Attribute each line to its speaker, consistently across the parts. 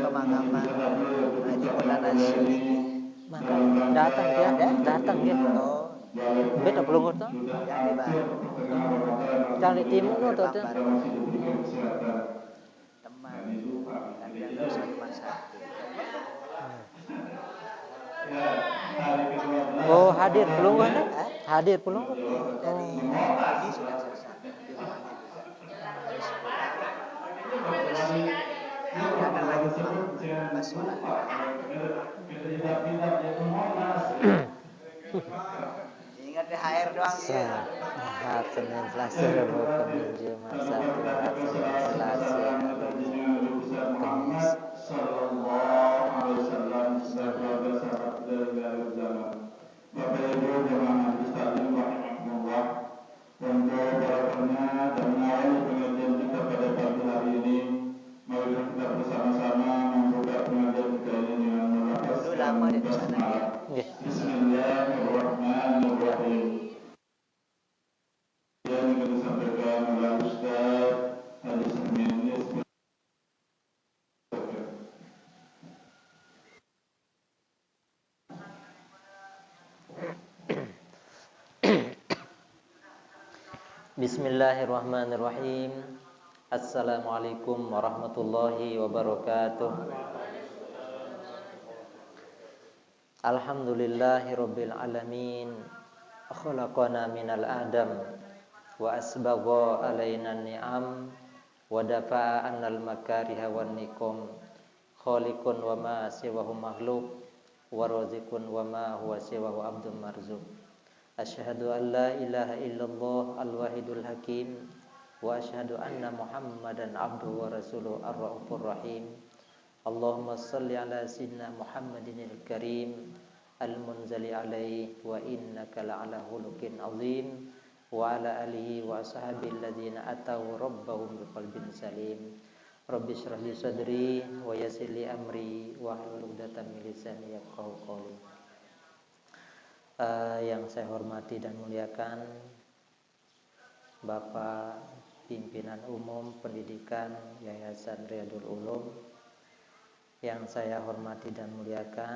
Speaker 1: pemakaman Haji Maulana Syekh
Speaker 2: maka datang dia
Speaker 1: oh
Speaker 2: beta pelungur tuh
Speaker 1: yang di Bali
Speaker 2: cari timur tuh tuh
Speaker 1: teman ada Ustaz Masati
Speaker 2: oh hadir pelungur kan hadir pelungur
Speaker 1: dari pagi sudah selesai di rumahnya juga datang lagi pulang pas sholat ingat THR doang ya
Speaker 2: Ahad, Senin, Selasa, Rabu, Kamis, Jumat, Sabtu, Ahad, Senin, Selasa, Rabu, Kamis.
Speaker 3: Bapak Ibu jemaah sekalian rahimakumullah, untuk barakallah dan mengawali pengajian kita pada pagi hari ini, mari kita bersama-sama membuka pengajian kita ini dengan melafazkan basmalah. Bismillahirrahmanirrahim. Yang akan disampaikan oleh Ustaz Haji Samin.
Speaker 2: Bismillahirrahmanirrahim. Assalamualaikum warahmatullahi wabarakatuh. Alhamdulillahirabbil alamin. Khalaqana minal adam wa asbagha alaina ni'am wa dafa'a annal makariha wan niqam. Khaliqun wa ma siwahu makhluk wa raziqun wa ma huwa siwahu abdun marzuq. Asyhadu an la ilaha illallah al-wahidul hakim wa asyhadu anna Muhammadan abduhu wa rasuluhu ar-raufur rahim. Allahumma salli ala sayyidina Muhammadinil karim al-munzali alaihi wa innaka la'ala khuluqin azim wa ala alihi wa ashabil ladzina ataw rabbahum biqalbin salim. Rabbi shrah li sadri wa yassir li amri wa hlul 'uqdatam min lisani yafqahu qawli. Yang saya hormati dan muliakan Bapak Pimpinan Umum Pendidikan Yayasan Riyadul Ulum, yang saya hormati dan muliakan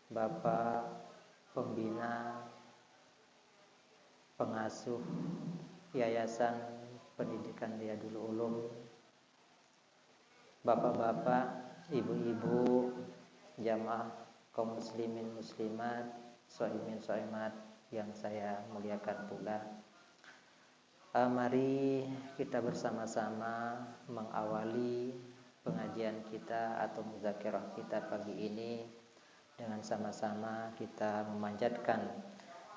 Speaker 2: Bapak Pembina Pengasuh Yayasan Pendidikan Riyadul Ulum, Bapak-bapak, ibu-ibu, jamaah kaum muslimin muslimat, shaimin shaimat yang saya muliakan pula. Mari kita bersama-sama mengawali pengajian kita atau muzakarah kita pagi ini dengan sama-sama kita memanjatkan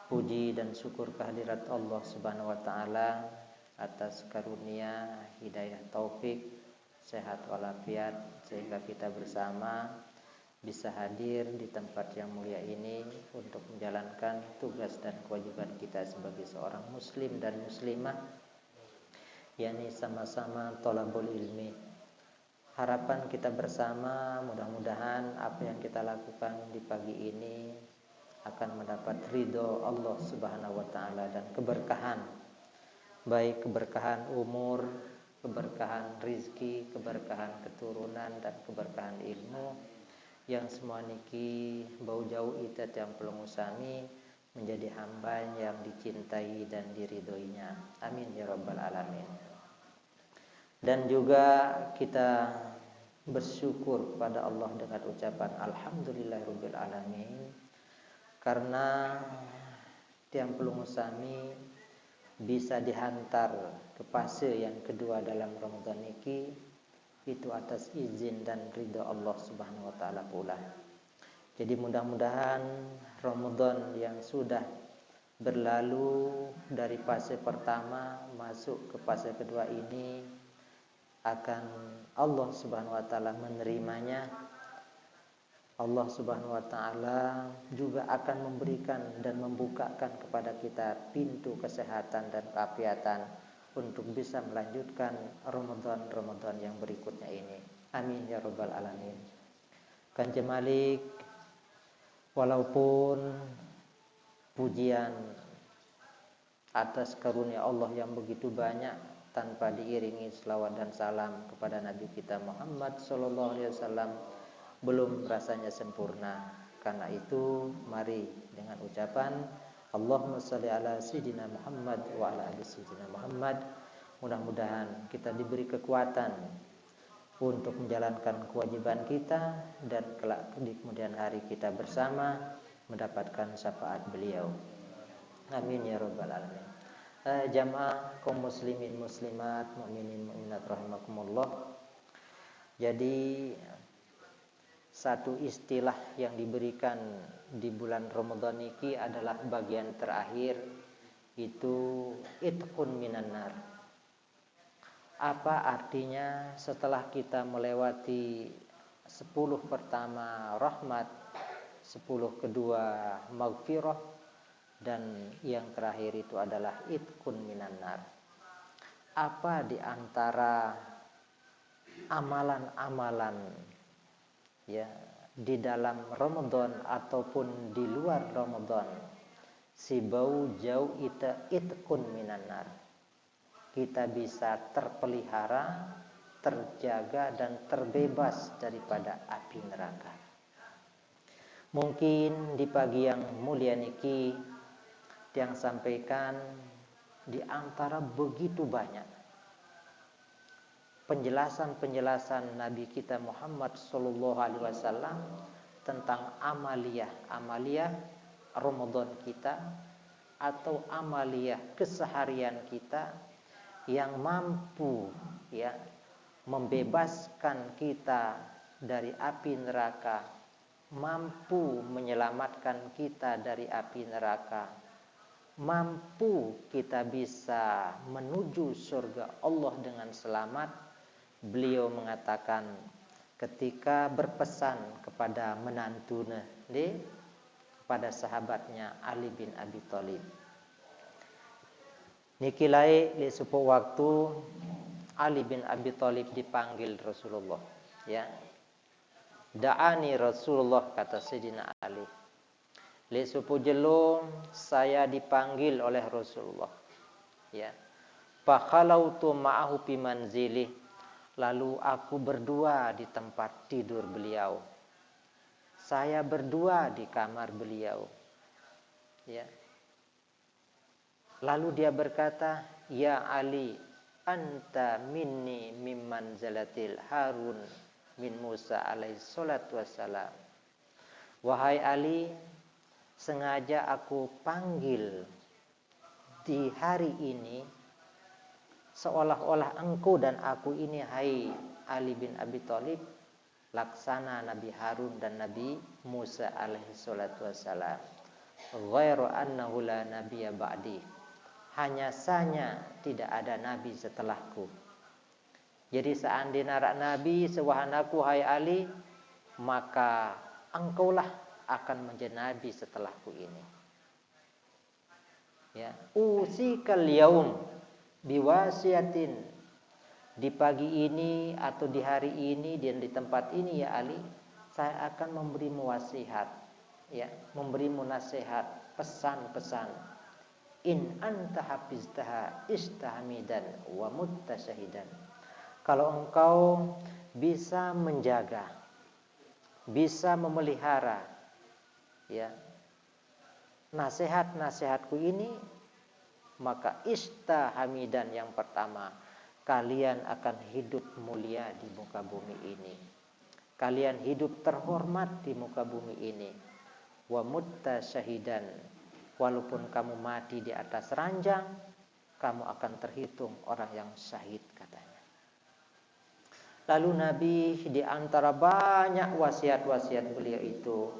Speaker 2: puji dan syukur kehadirat Allah Subhanahu wa taala atas karunia hidayah taufik, sehat walafiat, sehingga kita bersama bisa hadir di tempat yang mulia ini untuk menjalankan tugas dan kewajiban kita sebagai seorang muslim dan muslimah, yakni sama-sama thalabul ilmi. Harapan kita bersama mudah-mudahan apa yang kita lakukan di pagi ini akan mendapat ridho Allah Subhanahu wa taala dan keberkahan, baik keberkahan umur, keberkahan rizki, keberkahan keturunan, dan keberkahan ilmu, yang semua niki bau jauh itat yang pelungusami menjadi hamba yang dicintai dan diridhoinya. Amin ya rabbal alamin. Dan juga kita bersyukur kepada Allah dengan ucapan alhamdulillahirabbil alamin, karena tiang pelungusami bisa dihantar ke fase yang kedua dalam Ramadan niki itu atas izin dan ridha Allah Subhanahu wa taala pula. Jadi mudah-mudahan Ramadan yang sudah berlalu dari fase pertama masuk ke fase kedua ini akan Allah Subhanahu wa taala menerimanya. Allah Subhanahu wa taala juga akan memberikan dan membukakan kepada kita pintu kesehatan dan keafiatan untuk bisa melanjutkan Ramadan yang berikutnya ini. Amin ya rabbal alamin. Kanjeng Malik, walaupun pujian atas karunia Allah yang begitu banyak tanpa diiringi selawat dan salam kepada Nabi kita Muhammad sallallahu alaihi wasallam belum rasanya sempurna. Karena itu mari dengan ucapan Allahumma shalli ala sayyidina Muhammad wa ala ali sayyidina Muhammad, mudah-mudahan kita diberi kekuatan untuk menjalankan kewajiban kita dan kelak di kemudian hari kita bersama mendapatkan syafaat beliau. Amin ya rabbal alamin. Jamaah kaum muslimin muslimat, mukminin mukminat rahimakumullah. Jadi satu istilah yang diberikan di bulan Ramadan ini adalah bagian terakhir, itu itqun minan nar. Apa artinya setelah kita melewati 10 pertama rahmat, 10 kedua maghfirah, dan yang terakhir itu adalah itqun minan nar. Apa di antara amalan-amalan ya di dalam Ramadan ataupun di luar Ramadan si bau jauh itqun minan nar, kita bisa terpelihara, terjaga dan terbebas daripada api neraka. Mungkin di pagi yang mulia niki yang sampaikan di antara begitu banyak penjelasan Nabi kita Muhammad sallallahu alaihi wasallam tentang amaliyah Ramadan kita atau amaliyah keseharian kita yang mampu ya membebaskan kita dari api neraka, mampu menyelamatkan kita dari api neraka, mampu kita bisa menuju surga Allah dengan selamat. Beliau mengatakan ketika berpesan kepada menantuna kepada sahabatnya Ali bin Abi Thalib. Niki lae li supo waktu Ali bin Abi Thalib dipanggil Rasulullah ya. Da'ani Rasulullah, kata Sayyidina Ali. Li supo jelo saya dipanggil oleh Rasulullah ya. Fa khalautu ma'ahu fi manzili, lalu aku berdua di tempat tidur beliau. Saya berdua di kamar beliau. Ya. Lalu dia berkata, "Ya Ali, anta minni mimman zalatil Harun min Musa alaihi salatu wassalam." Wahai Ali, sengaja aku panggil di hari ini seolah-olah engkau dan aku ini, hai Ali bin Abi Thalib, laksana Nabi Harun dan Nabi Musa alaihi salatu wassalam. Ghairu annahu la nabiyya ba'di. Hanya saja tidak ada nabi setelahku. Jadi seandainya nak nabi sewahanaku hai Ali, maka engkaulah akan menjadi nabi setelahku ini. Ya, usikal yaum biwasiatin, di pagi ini atau di hari ini dan di tempat ini ya Ali, saya akan memberimu wasiat, ya, memberimu nasihat, pesan-pesan. In anta hafiztaha istahmidan wa muttasyahidan. Kalau engkau bisa menjaga, bisa memelihara, ya, nasihat-nasihatku ini, maka istahamidan, yang pertama, kalian akan hidup mulia di muka bumi ini. Kalian hidup terhormat di muka bumi ini. Wa muttasyahidan, walaupun kamu mati di atas ranjang, kamu akan terhitung orang yang syahid, katanya. Lalu Nabi di antara banyak wasiat-wasiat beliau itu,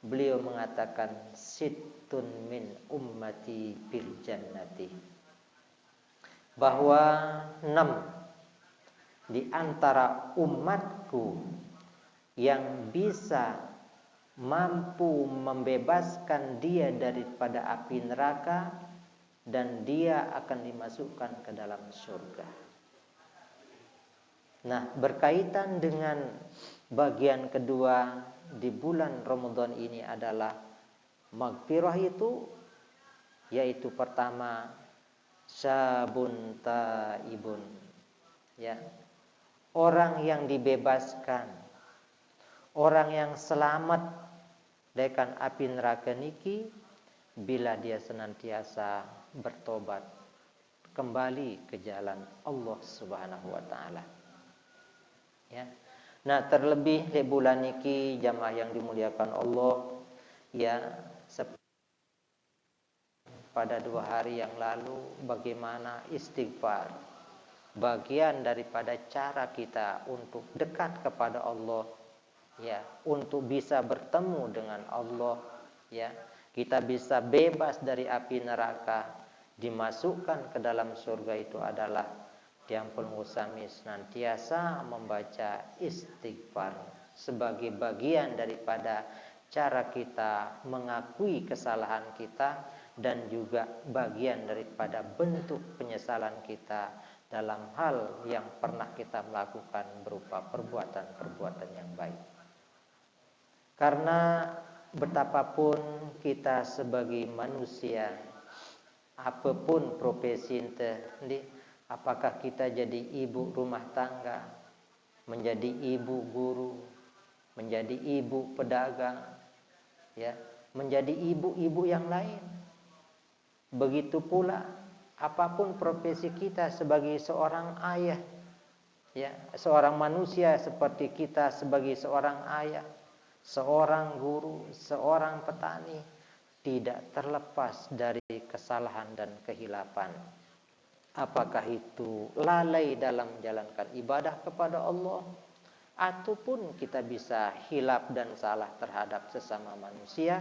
Speaker 2: beliau mengatakan sittun min ummati bil jannati, bahwa 6 di antara umatku yang bisa mampu membebaskan dia daripada api neraka dan dia akan dimasukkan ke dalam surga. Nah, berkaitan dengan bagian kedua di bulan Ramadan ini adalah maghfirah itu, yaitu pertama syabun taibun, ya, orang yang dibebaskan, orang yang selamat dari api neraka niki bila dia senantiasa bertobat kembali ke jalan Allah Subhanahu wa taala. Ya. Nah, terlebih di bulan niki jamaah yang dimuliakan Allah, ya, pada 2 hari yang lalu bagaimana istighfar bagian daripada cara kita untuk dekat kepada Allah, ya, untuk bisa bertemu dengan Allah, ya, kita bisa bebas dari api neraka, dimasukkan ke dalam surga itu adalah yang pengusami senantiasa membaca istighfar sebagai bagian daripada cara kita mengakui kesalahan kita dan juga bagian daripada bentuk penyesalan kita dalam hal yang pernah kita melakukan berupa perbuatan-perbuatan yang baik. Karena betapapun kita sebagai manusia, apapun profesi ente, apakah kita jadi ibu rumah tangga, menjadi ibu guru, menjadi ibu pedagang, ya, menjadi ibu-ibu yang lain. Begitu pula apapun profesi kita sebagai seorang ayah, ya, seorang manusia seperti kita sebagai seorang ayah, seorang guru, seorang petani, tidak terlepas dari kesalahan dan kehilapan. Apakah itu lalai dalam menjalankan ibadah kepada Allah, ataupun kita bisa hilap dan salah terhadap sesama manusia.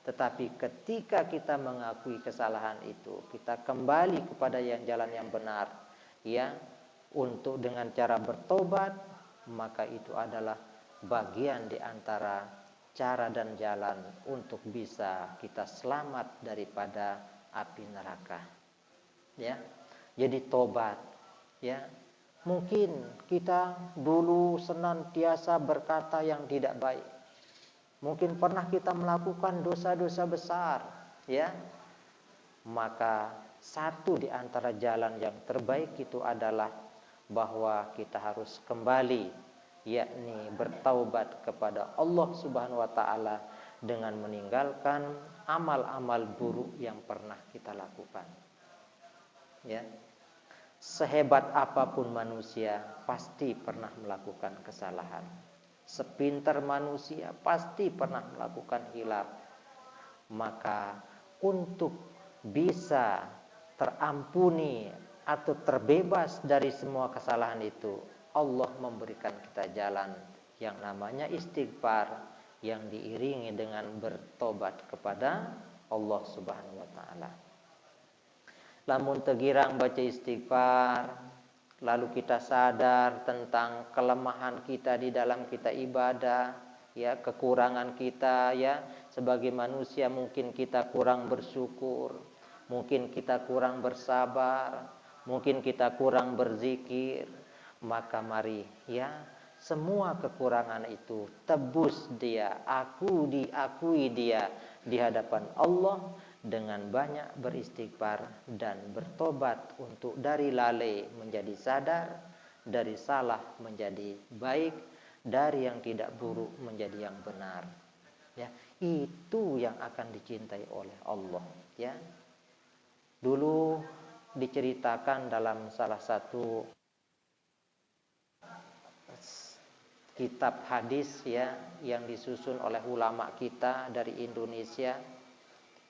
Speaker 2: Tetapi ketika kita mengakui kesalahan itu, kita kembali kepada jalan yang benar, ya, untuk dengan cara bertobat, maka itu adalah bagian di antara cara dan jalan untuk bisa kita selamat daripada api neraka. Ya. Jadi tobat, ya. Mungkin kita dulu senantiasa berkata yang tidak baik. Mungkin pernah kita melakukan dosa-dosa besar, ya. Maka satu di antara jalan yang terbaik itu adalah bahwa kita harus kembali, yakni bertaubat kepada Allah Subhanahu wa taala dengan meninggalkan amal-amal buruk yang pernah kita lakukan. Ya. Sehebat apapun manusia pasti pernah melakukan kesalahan. Sepintar manusia pasti pernah melakukan hilaf. Maka untuk bisa terampuni atau terbebas dari semua kesalahan itu, Allah memberikan kita jalan yang namanya istighfar, yang diiringi dengan bertobat kepada Allah Subhanahu wa taala. Lamun tegirang baca istighfar, lalu kita sadar tentang kelemahan kita di dalam kita ibadah, ya, kekurangan kita, ya, sebagai manusia mungkin kita kurang bersyukur, mungkin kita kurang bersabar, mungkin kita kurang berzikir, maka mari, ya, semua kekurangan itu tebus dia, diakui dia di hadapan Allah dengan banyak beristighfar dan bertobat untuk dari lalai menjadi sadar, dari salah menjadi baik, dari yang tidak buruk menjadi yang benar. Ya, itu yang akan dicintai oleh Allah, ya. Dulu diceritakan dalam salah satu kitab hadis, ya, yang disusun oleh ulama kita dari Indonesia,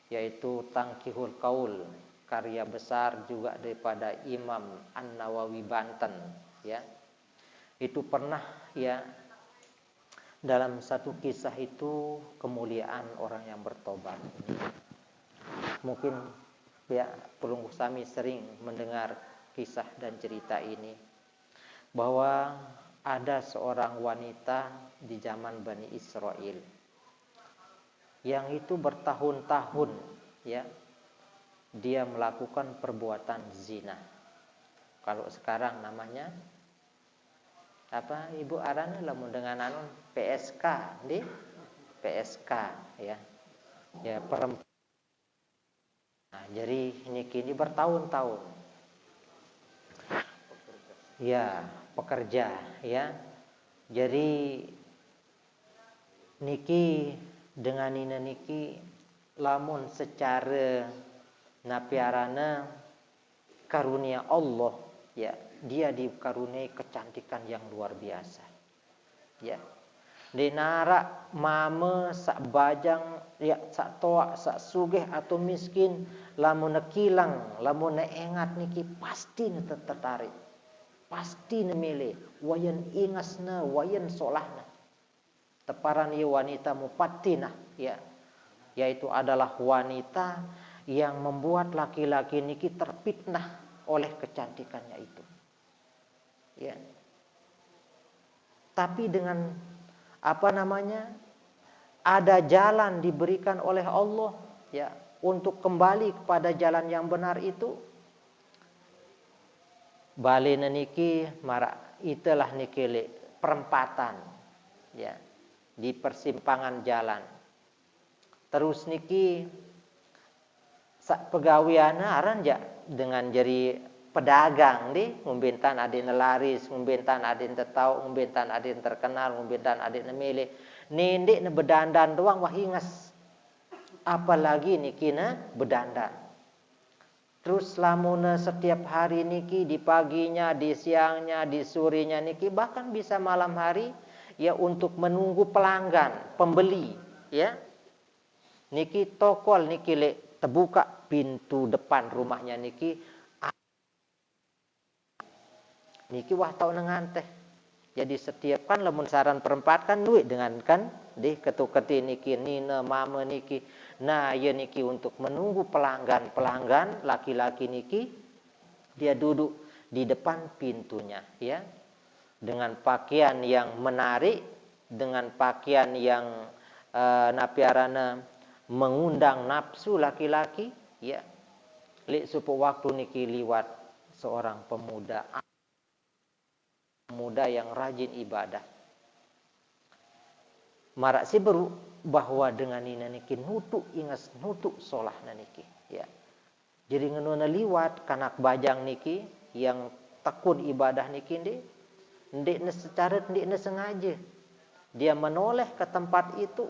Speaker 2: yaitu Tangkihul Qaul, karya besar juga daripada Imam An-Nawawi Banten, ya. Itu pernah, ya, dalam satu kisah itu kemuliaan orang yang bertobat. Mungkin, ya, pelunggu sami sering mendengar kisah dan cerita ini, bahwa ada seorang wanita di zaman Bani Israel yang itu bertahun-tahun, ya, dia melakukan perbuatan zina. Kalau sekarang namanya apa, Ibu Arana lamun dengan PSK, di PSK, ya. Ya, perempuan. Nah, jadi ini kini bertahun-tahun ya pekerja ya. Jadi niki dengan nina niki lamun secara napiarana karunia Allah ya, dia dikaruniai kecantikan yang luar biasa ya. Di nara mame sak bajang ya, sak toak sak sugih atau miskin, lamun nekilang lamun neengat niki pasti tertarik, pasti nemilih wayan ingasna wayan solahna. Teparan ieu wanita mufattinah ya, yaitu adalah wanita yang membuat laki-laki niki terfitnah oleh kecantikannya itu ya. Tapi dengan ada jalan diberikan oleh Allah ya untuk kembali kepada jalan yang benar itu. Balena niki marak itulah niki perempatan ya, di persimpangan jalan. Terus niki sak pegawiana aran ja dengan jadi pedagang di ngumbentan adin laris, ngumbentan adin tetau, ngumbentan adin terkenal, ngumbentan adin nemilih. Nindek ne bedandan doang wah ingas. Apalagi niki na bedandan. Terus lamuna setiap hari niki di paginya, di siangnya, di sorenya niki bahkan bisa malam hari ya untuk menunggu pelanggan, pembeli ya. Niki tokol niki terbuka pintu depan rumahnya niki wah tau nengan teh. Jadi setiap kan lamun saran perempat kan duit dengan kan di ketu-keti niki nina mama niki. Nah, ya niki untuk menunggu pelanggan laki-laki niki dia duduk di depan pintunya ya. Dengan pakaian yang menarik, dengan pakaian yang napiarana mengundang nafsu laki-laki ya. Lek supo waktu niki liwat seorang pemuda yang rajin ibadah. Marak si beru bahwa dengan nina niki nutuk ingas nutuk solah niki ya. Jadi ngenuna liwat kanak bajang niki yang tekun ibadah niki ndek secara ndek sengaja dia menoleh ke tempat itu,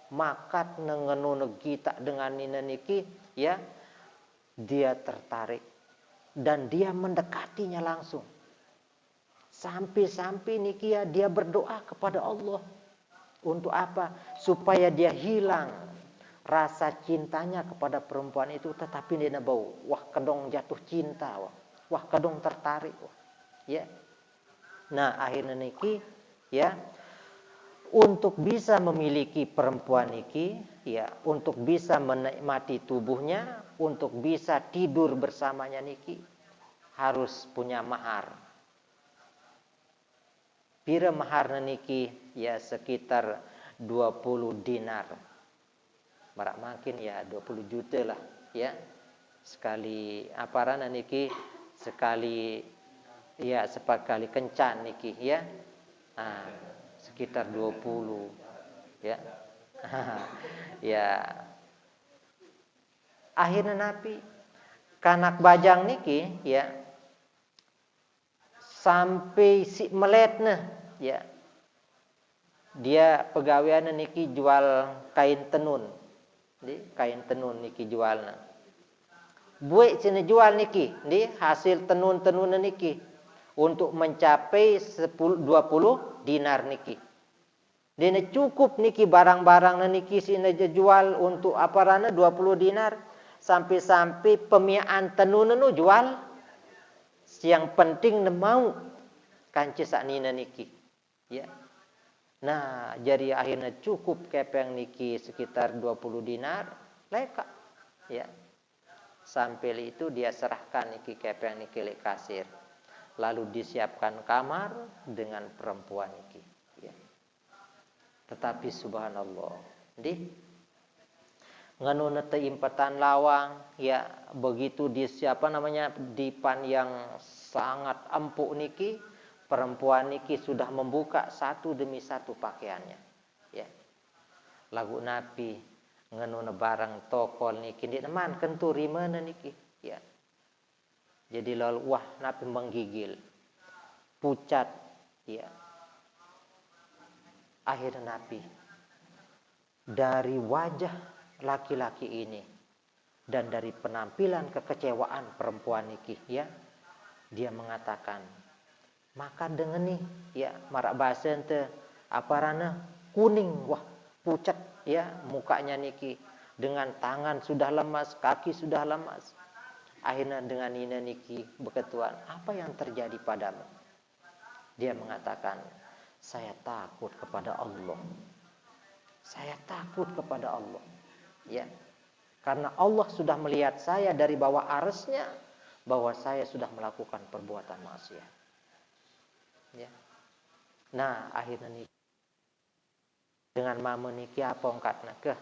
Speaker 2: makat ngenuna kita dengan nina niki ya, dia tertarik dan dia mendekatinya langsung. Sampai niki ya dia berdoa kepada Allah. Untuk apa? Supaya dia hilang rasa cintanya kepada perempuan itu, tetapi dia bau. Wah kedong jatuh cinta. Wah kedong tertarik. Ya. Nah akhirnya niki ya, untuk bisa memiliki perempuan niki ya, untuk bisa menikmati tubuhnya, untuk bisa tidur bersamanya niki harus punya mahar. Pira maharna niki ya sekitar 20 dinar. Marak makin ya 20 juta lah ya. Sekali aparana niki sekali ya sepakali kencan niki ya. Sekitar 20 ya. Ya. Akhirnya napi kanak bajang niki ya sampai si meletna ya, dia pegawaian niki jual kain tenun, di kain tenun niki jualna. Buat cina jual niki, di hasil tenun niki untuk mencapai 20 dinar niki. Dia cukup niki barang-barang niki sina jual untuk aparana 20 dinar, sampai pemiaan tenun nu jual. Yang penting mau kanci saknina niki ya. Nah jadi akhirnya cukup kepeng niki sekitar 20 dinar leka ya. Sampai itu dia serahkan niki kepeng niki lek kasir, lalu disiapkan kamar dengan perempuan niki ya. Tetapi subhanallah di nganuna teimpatan lawang ya, begitu di dipan yang sangat empuk niki, perempuan niki sudah membuka satu demi satu pakaiannya ya. Lagu napi nganuna barang tokol niki di teman kenturi mana niki ya. Jadi lalu wah napi menggigil pucat, ya. Akhirnya Nabi dari wajah laki-laki ini dan dari penampilan kekecewaan perempuan niki, ya, dia mengatakan, maka dengan nih, ya, marak bahasa ente apa rana kuning, wah pucat, ya, mukanya niki, dengan tangan sudah lemas, kaki sudah lemas. Akhirnya dengan ini niki berketuan, apa yang terjadi padamu? Dia mengatakan, saya takut kepada Allah. Saya takut kepada Allah, ya. Karena Allah sudah melihat saya dari bawah arsy-Nya bahwa saya sudah melakukan perbuatan maksiat. Ya. Nah, akhirnya nih dengan mama niki apa ongkatna ke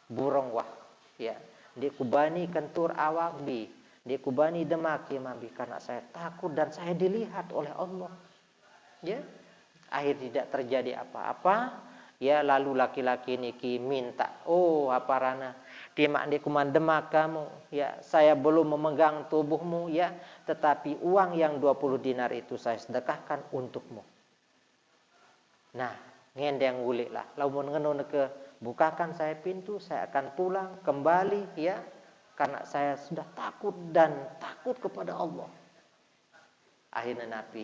Speaker 2: burung wah, ya. Dia kubani kentur awak bi, dia kubani demaki mabi karena saya takut dan saya dilihat oleh Allah. Ya. Akhir tidak terjadi apa-apa. Ya, lalu laki-laki niki minta, oh apa rana, dia mak dia kumandemak kamu, ya, saya belum memegang tubuhmu, ya, tetapi uang yang 20 dinar itu saya sedekahkan untukmu. Nah, ngendeng gulik lah, lamun ngeno ke bukakan saya pintu, saya akan pulang kembali, ya, karena saya sudah takut dan takut kepada Allah. Akhirnya Nabi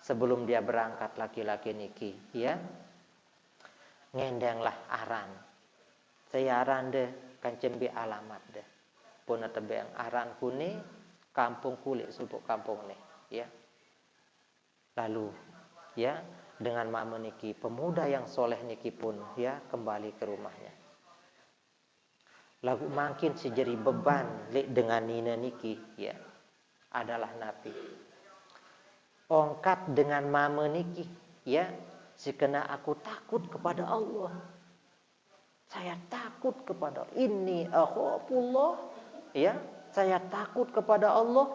Speaker 2: sebelum dia berangkat laki-laki niki, ya, ngendenglah aran. Saya aran deh kancembe alamat deh. Puna tebeng aran kune kampung kulit subuk kampung nih, ya. Lalu, ya, dengan mama niki pemuda yang soleh niki pun, ya, kembali ke rumahnya. Lalu makin sejeri beban dengan nina niki, ya, adalah Nabi. Ongkat dengan mama niki, ya, sekena aku takut kepada Allah. Saya takut kepada inni akhafullah, ya, saya takut kepada Allah.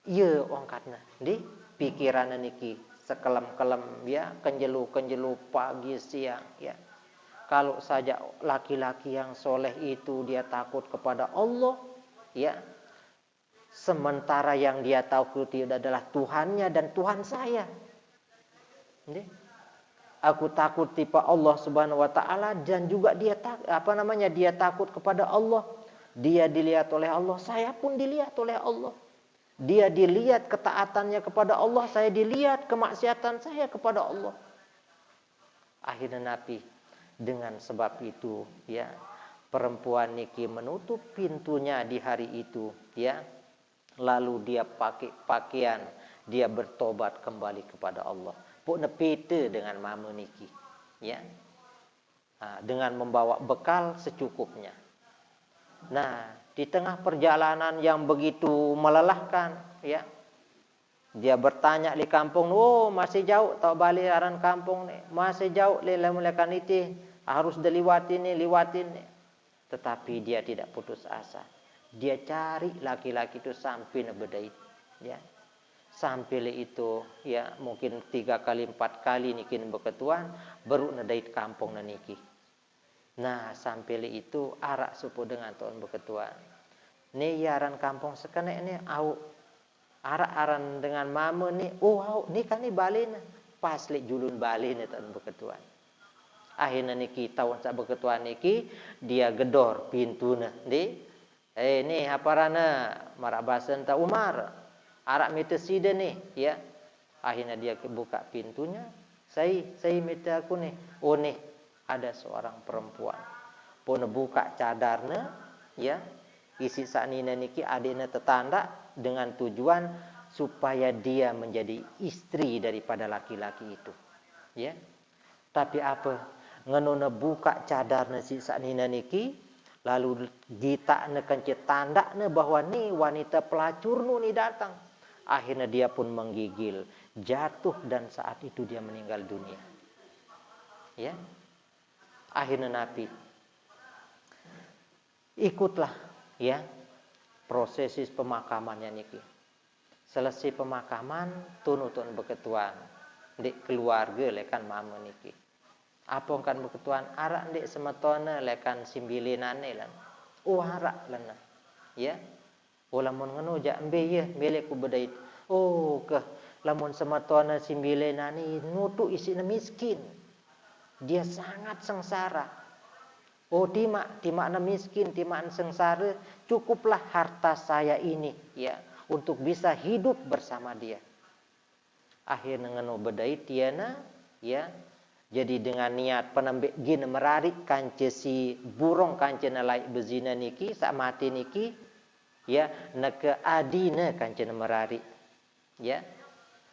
Speaker 2: Ya, ongkatna di pikiran niki sekelem-kelem, ya, kenjelu pagi siang, ya. Kalau saja laki-laki yang soleh itu dia takut kepada Allah, ya, sementara yang dia takuti adalah Tuhannya dan Tuhan saya. Aku takut tipe Allah Subhanahu wa taala dan juga dia dia takut kepada Allah. Dia dilihat oleh Allah, saya pun dilihat oleh Allah. Dia dilihat ketaatannya kepada Allah, saya dilihat kemaksiatan saya kepada Allah. Akhirnya Nabi dengan sebab itu, ya, perempuan niki menutup pintunya di hari itu, ya. Lalu dia pakai pakaian, dia bertobat kembali kepada Allah. Pun nepete dengan mama niki, ya. Nah, dengan membawa bekal secukupnya. Nah, di tengah perjalanan yang begitu melelahkan, ya, dia bertanya di kampung, oh masih jauh tau balik aran kampung nih, masih jauh lelekan itu harus diliwatin nih. Tetapi dia tidak putus asa. Dia cari laki-laki itu sampai nebedait, ya. Sampai itu, ya, mungkin 3 kali 4 kali nikin beketuan baru nedait kampung niki. Nah, sampai itu arak supu dengan tuan beketuan. Nih yaran kampung sekene ini au arak aran dengan mama nih, oh au nih kan nih balin pas li julun balin tuan beketuan. Akhirnya niki tahun sak beketuan niki dia gedor pintuna di nih apa rana marak basen ta Umar arak meteside nih, ya. Akhirnya dia buka pintunya, saya mete aku nih, oh nih ada seorang perempuan pun buka cadarnya, ya, isi saknina niki adina tetanda dengan tujuan supaya dia menjadi istri daripada laki-laki itu, ya. Tapi apa ngenona buka cadarnya si saknina niki, lalu gitakna kencet tandakna bahwa nih wanita pelacurnu nih datang. Akhirnya dia pun menggigil, jatuh dan saat itu dia meninggal dunia. Ya. Akhirnya Nabi ikutlah, ya, prosesi pemakamannya niki. Selesai pemakaman tunutun beketuan di keluarga lekan mama niki. Apa kan beketuan arak ndek semetone lekan simbilinane lan. Oh arak lan. Ya. Ulamun ngono jak embe ye melek ku bedait. Oh ke lamun sematona simbilena ni nutu isina miskin. Dia sangat sengsara. Oh timakna miskin, timakna sengsara, cukuplah harta saya ini ya untuk bisa hidup bersama dia. Akhirnya ngeno bedai tiana ya. Jadi dengan niat penambik gina merarik kance si burung kance nalai bezina niki sak mati niki ya neke adina kance merarik ya.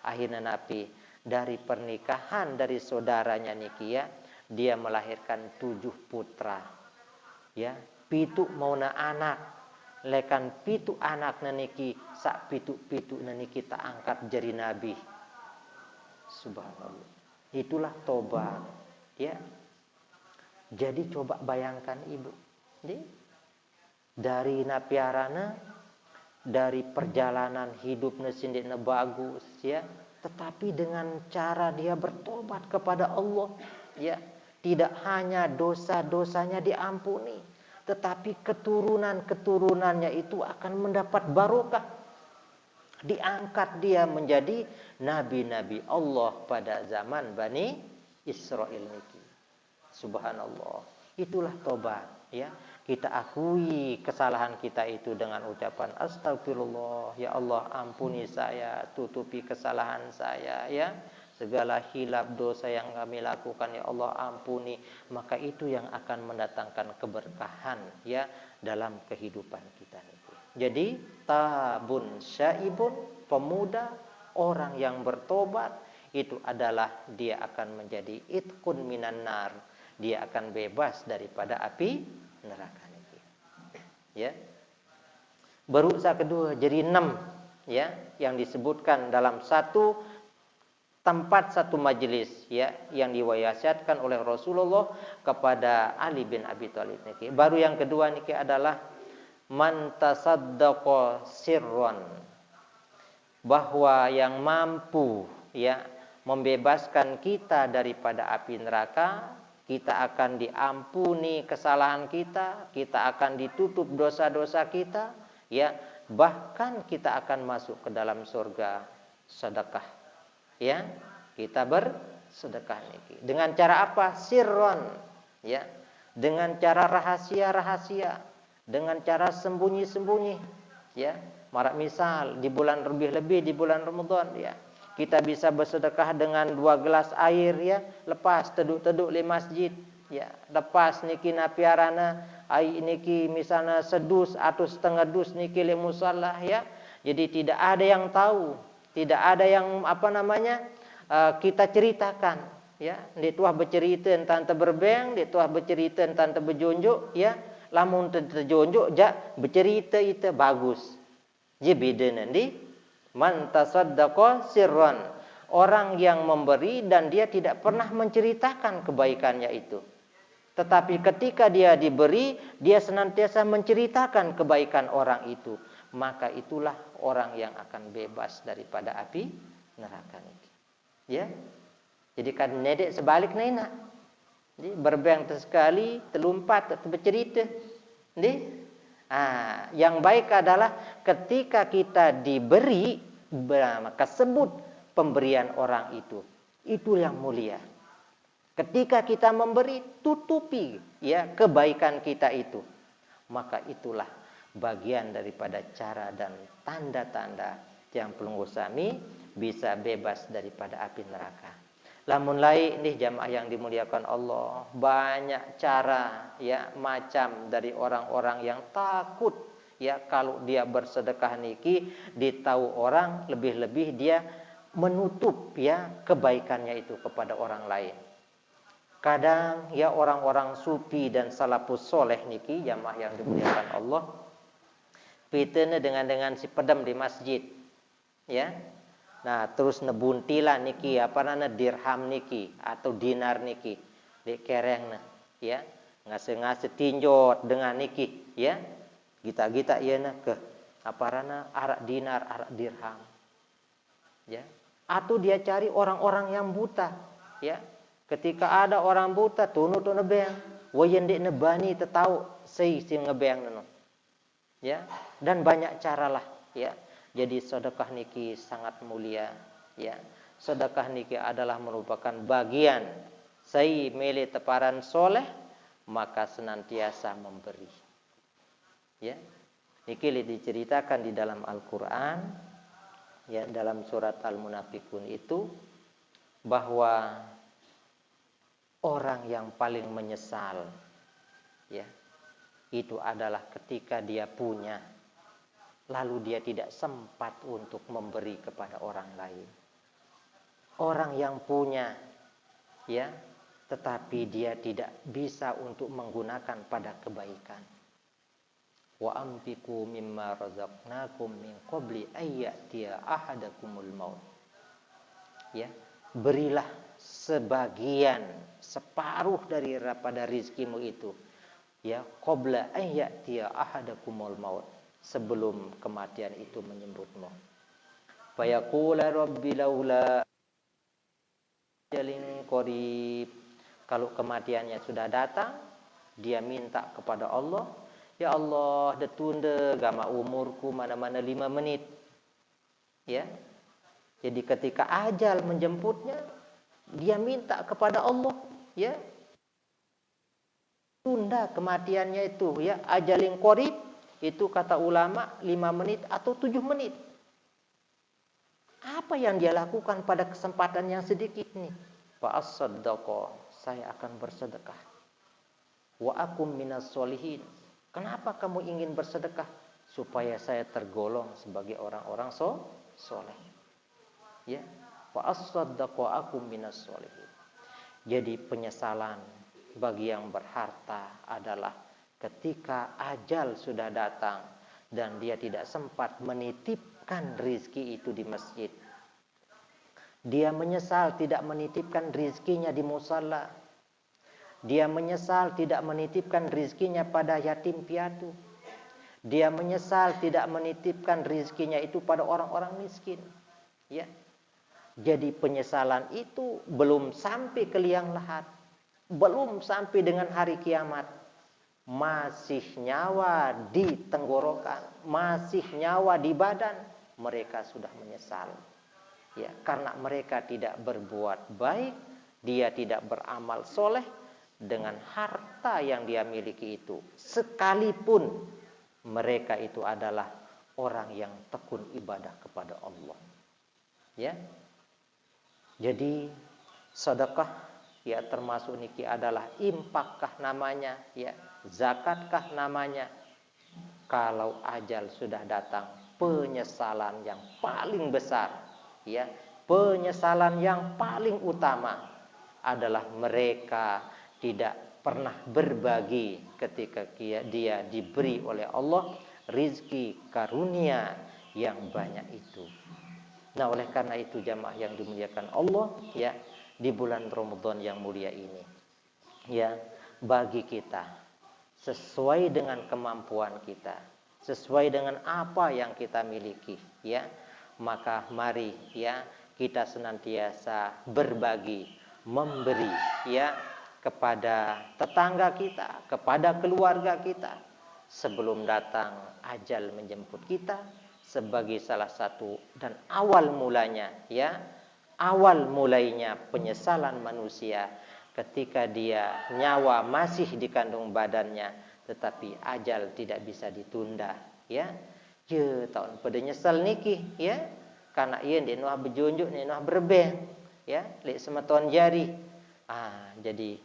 Speaker 2: Akhirnya napi dari pernikahan dari saudaranya niki ya, dia melahirkan 7 putra ya, 7 mauna anak, lekan 7 anak niki sak 7 niki tak angkat jadi nabi. Subhanallah. Itulah tobat ya. Jadi coba bayangkan ibu, dari napiarana, dari perjalanan hidupnya sendiri bagus ya, tetapi dengan cara dia bertobat kepada Allah ya, tidak hanya dosa-dosanya diampuni, tetapi keturunan-keturunannya itu akan mendapat barokah. Diangkat dia menjadi nabi-nabi Allah pada zaman Bani Israel niki. Subhanallah. Itulah tobat ya. Kita akui kesalahan kita itu dengan ucapan astagfirullah, ya Allah ampuni saya, tutupi kesalahan saya ya. Segala hilaf dosa yang kami lakukan ya Allah ampuni. Maka itu yang akan mendatangkan keberkahan ya dalam kehidupan kita niki. Jadi tabun syaibun, pemuda, orang yang bertobat, itu adalah dia akan menjadi itqun minan nar. Dia akan bebas daripada api neraka niki. Ya. Berusaha kedua jadi 6 ya yang disebutkan dalam satu tempat, satu majelis ya yang diwasiatkan oleh Rasulullah kepada Ali bin Abi Thalib niki. Baru yang kedua niki adalah man tasaddaqa sirran, bahwa yang mampu ya membebaskan kita daripada api neraka, kita akan diampuni kesalahan kita, kita akan ditutup dosa-dosa kita ya, bahkan kita akan masuk ke dalam surga. Sedekah ya, kita bersedekah niki. Dengan cara apa? Sirron ya, dengan cara rahasia-rahasia, dengan cara sembunyi-sembunyi ya. Marak misal di bulan lebih-lebih di bulan Ramadan ya, kita bisa bersedekah dengan 2 gelas air ya, lepas teduk-teduk di masjid ya, lepas niki napiarana air niki misalnya sedus atau setengah dus niki li musalla ya. Jadi tidak ada yang tahu, tidak ada yang kita ceritakan ya. Dia tuah bercerita tentang berbeng, dia tuah bercerita tentang berjunjuk ya. Lamun terjonjuk jak bercerita itu bagus. Jadi beda nanti man tasaddaqa sirran, orang yang memberi dan dia tidak pernah menceritakan kebaikannya itu. Tetapi ketika dia diberi, dia senantiasa menceritakan kebaikan orang itu, maka itulah orang yang akan bebas daripada api neraka ini. Ya. Jadi kan nedek sebalik nena. Jadi berbeng sekali, terlumpat, bercerita. Yang baik adalah ketika kita diberi, maka sebut pemberian orang itu. Itu yang mulia. Ketika kita memberi, tutupi ya kebaikan kita itu. Maka itulah bagian daripada cara dan tanda-tanda yang pengusaha bisa bebas daripada api neraka. Lamun lain nih jamaah yang dimuliakan Allah, banyak cara ya macam dari orang-orang yang takut ya kalau dia bersedekah niki ditahu orang, lebih-lebih dia menutup ya kebaikannya itu kepada orang lain. Kadang ya orang-orang sufi dan salafus soleh niki jamaah yang dimuliakan Allah, pitene dengan si pedam di masjid ya. Nah, terus nebuntilah niki dirham niki atau dinar niki di kerengna ya, ngasih tinjot dengan niki ya, gita-gita ieu ke arak dinar, arak dirham ya. Atau dia cari orang-orang yang buta ya, ketika ada orang buta tunut nebeng wayen dek nebani tetau si ngebeng ya, dan banyak caralah ya. Jadi sedekah niki sangat mulia Ya, sedekah niki adalah merupakan bagian sai mele teparan soleh, maka senantiasa memberi. Ya, niki diceritakan di dalam Al-Quran, ya, dalam surat Al-Munafikun itu, bahwa orang yang paling menyesal, ya, itu adalah ketika dia punya, lalu dia tidak sempat untuk memberi kepada orang lain. Orang yang punya, ya, tetapi dia tidak bisa untuk menggunakan pada kebaikan. Wa amfiku mimma razaqnakum min qabli ayyatiya ahadakumul maut. Ya, berilah sebagian, separuh daripada rizkimu itu, ya, qabla ayyatiya ahadakumul maut, sebelum kematian itu menyebutmu. Fa yaqula rabbi laula ajalin qarib. Kalau kematiannya sudah datang, dia minta kepada Allah, ya Allah, detunda gama umurku mana-mana 5 menit. Ya. Jadi ketika ajal menjemputnya, dia minta kepada Allah, ya, tunda kematiannya itu, ya, ajalin qarib, itu kata ulama 5 menit atau 7 menit. Apa yang dia lakukan pada kesempatan yang sedikit ini? Fa as-saddaqa, saya akan bersedekah. Wa akum minas solihin. Kenapa kamu ingin bersedekah? Supaya saya tergolong sebagai orang-orang soleh. Ya, wa as-saddaqa wa akum minas solihin. Jadi penyesalan bagi yang berharta adalah ketika ajal sudah datang dan dia tidak sempat menitipkan rizki itu di masjid. Dia menyesal tidak menitipkan rizkinya di musalla. Dia menyesal tidak menitipkan rizkinya pada yatim piatu. Dia menyesal tidak menitipkan rizkinya itu pada orang-orang miskin. Ya. Jadi penyesalan itu belum sampai ke liang lahat, belum sampai dengan hari kiamat, masih nyawa di tenggorokan, masih nyawa di badan, mereka sudah menyesal. Ya, karena mereka tidak berbuat baik, dia tidak beramal soleh dengan harta yang dia miliki itu, sekalipun mereka itu adalah orang yang tekun ibadah kepada Allah. Ya. Jadi sedekah, ya, termasuk niki adalah impakkah namanya, ya, zakatkah namanya. Kalau ajal sudah datang, penyesalan yang paling besar, ya, penyesalan yang paling utama adalah mereka tidak pernah berbagi ketika dia diberi oleh Allah rizki karunia yang banyak itu. Nah, oleh karena itu jamaah yang dimuliakan Allah, ya, di bulan Ramadan yang mulia ini, ya, bagi kita sesuai dengan kemampuan kita, sesuai dengan apa yang kita miliki, ya, maka mari, ya, kita senantiasa berbagi, memberi, ya, kepada tetangga kita, kepada keluarga kita sebelum datang ajal menjemput kita, sebagai salah satu dan awal mulanya, ya, awal mulainya penyesalan manusia ketika dia nyawa masih di kandung badannya tetapi ajal tidak bisa ditunda, ya. Ya, tahun pada nyesal niki, ya, karena ia dia nuah berjunjuk ni nuah berbeh, ya, lek semeton jari. Jadi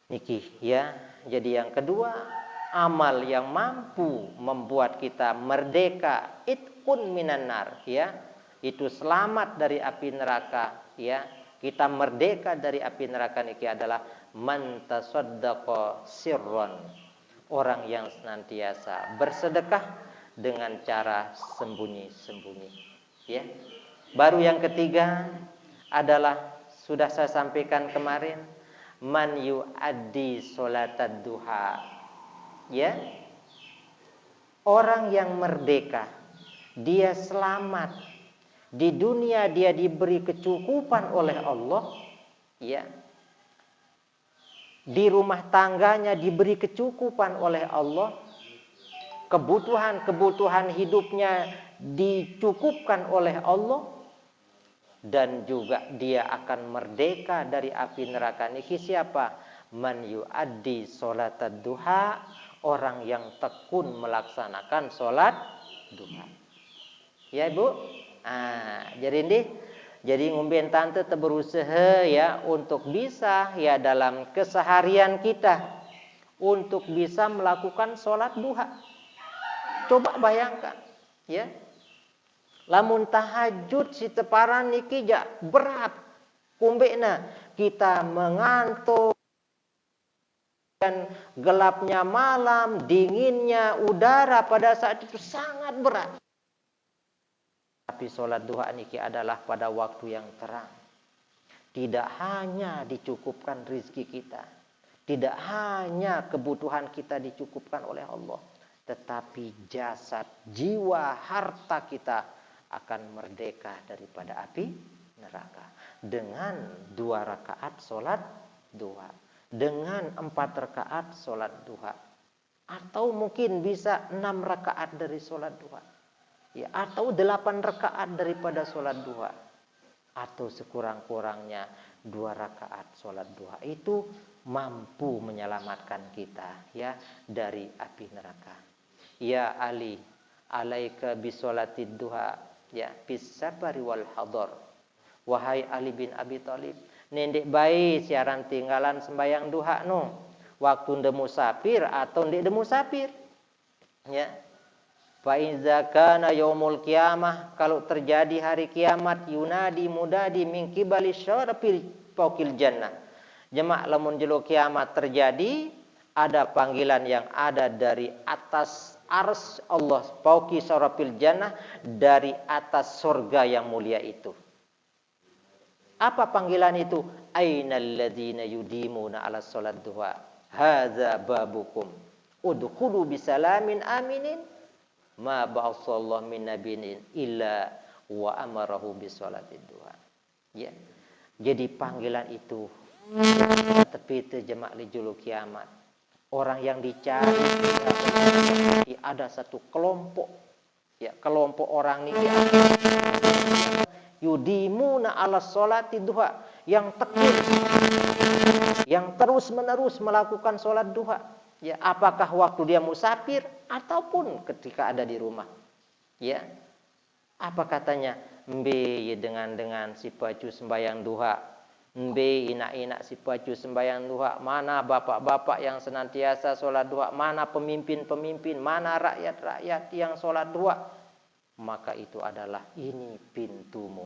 Speaker 2: niki, ya. Jadi yang kedua, amal yang mampu membuat kita merdeka, itqun minan nar, ya, itu selamat dari api neraka, ya. Kita merdeka dari api neraka niki adalah man tasaddaqa sirran, orang yang senantiasa bersedekah dengan cara sembunyi-sembunyi, ya. Baru yang ketiga adalah sudah saya sampaikan kemarin, man yu'addi sholatad duha, ya, orang yang merdeka, dia selamat di dunia, dia diberi kecukupan oleh Allah, ya, di rumah tangganya diberi kecukupan oleh Allah, kebutuhan-kebutuhan hidupnya dicukupkan oleh Allah, dan juga dia akan merdeka dari api neraka niki siapa? Man yuaddi sholatad duha, orang yang tekun melaksanakan sholat duha. Ya Ibu? Jadi ngumben tante berusaha ya untuk bisa ya dalam keseharian kita untuk bisa melakukan sholat duha. Coba bayangkan ya. Lamun tahajud si teparan niki berat. Kumbena kita mengantuk dan gelapnya malam, dinginnya udara pada saat itu sangat berat. Tapi sholat duha niki adalah pada waktu yang terang. Tidak hanya dicukupkan rizki kita, tidak hanya kebutuhan kita dicukupkan oleh Allah, tetapi jasad, jiwa, harta kita akan merdeka daripada api neraka dengan 2 rakaat sholat duha, dengan 4 rakaat sholat duha, atau mungkin bisa 6 rakaat dari sholat duha, ya, atau 8 rakaat daripada sholat duha, atau sekurang-kurangnya 2 rakaat sholat duha itu mampu menyelamatkan kita ya dari api neraka. Ya Ali, alaika bisolatid duha ya bisabari wal hadar. Wahai Ali bin Abi Thalib, nendek bayi siaran tinggalan sembayang duha no waktu nde musafir atau nde musafir ya. Fa iza kana yaumul qiyamah, kalau terjadi hari kiamat, yunadi mudadi min qibali syarafil fawqil jannah. Jemaah lamun jelo kiamat terjadi, ada panggilan yang ada dari atas ars Allah, fauqi syarafil jannah, dari atas surga yang mulia itu. Apa panggilan itu? Ainal ladzina yudimuna ala salat duha. Hadza babukum. Udkhulu bisalamin aminin. Ma ba'asallahu min nabiyyin illa wa amarahu bisalatid duha. Ya. Jadi panggilan itu tepi teu jemaah li julu kiamat. Orang yang dicari ada satu kelompok ya, kelompok orang ini yudimuna ala sholati duha, yang tekun, yang terus-menerus melakukan sholat duha ya, apakah waktu dia musafir ataupun ketika ada di rumah ya. Apa katanya? Mbe dengan si baju sembahyang duha, mbe ina-ina si baju sembahyang duha, mana bapak-bapak yang senantiasa sholat duha, mana pemimpin-pemimpin, mana rakyat-rakyat yang sholat duha. Maka itu adalah ini pintumu.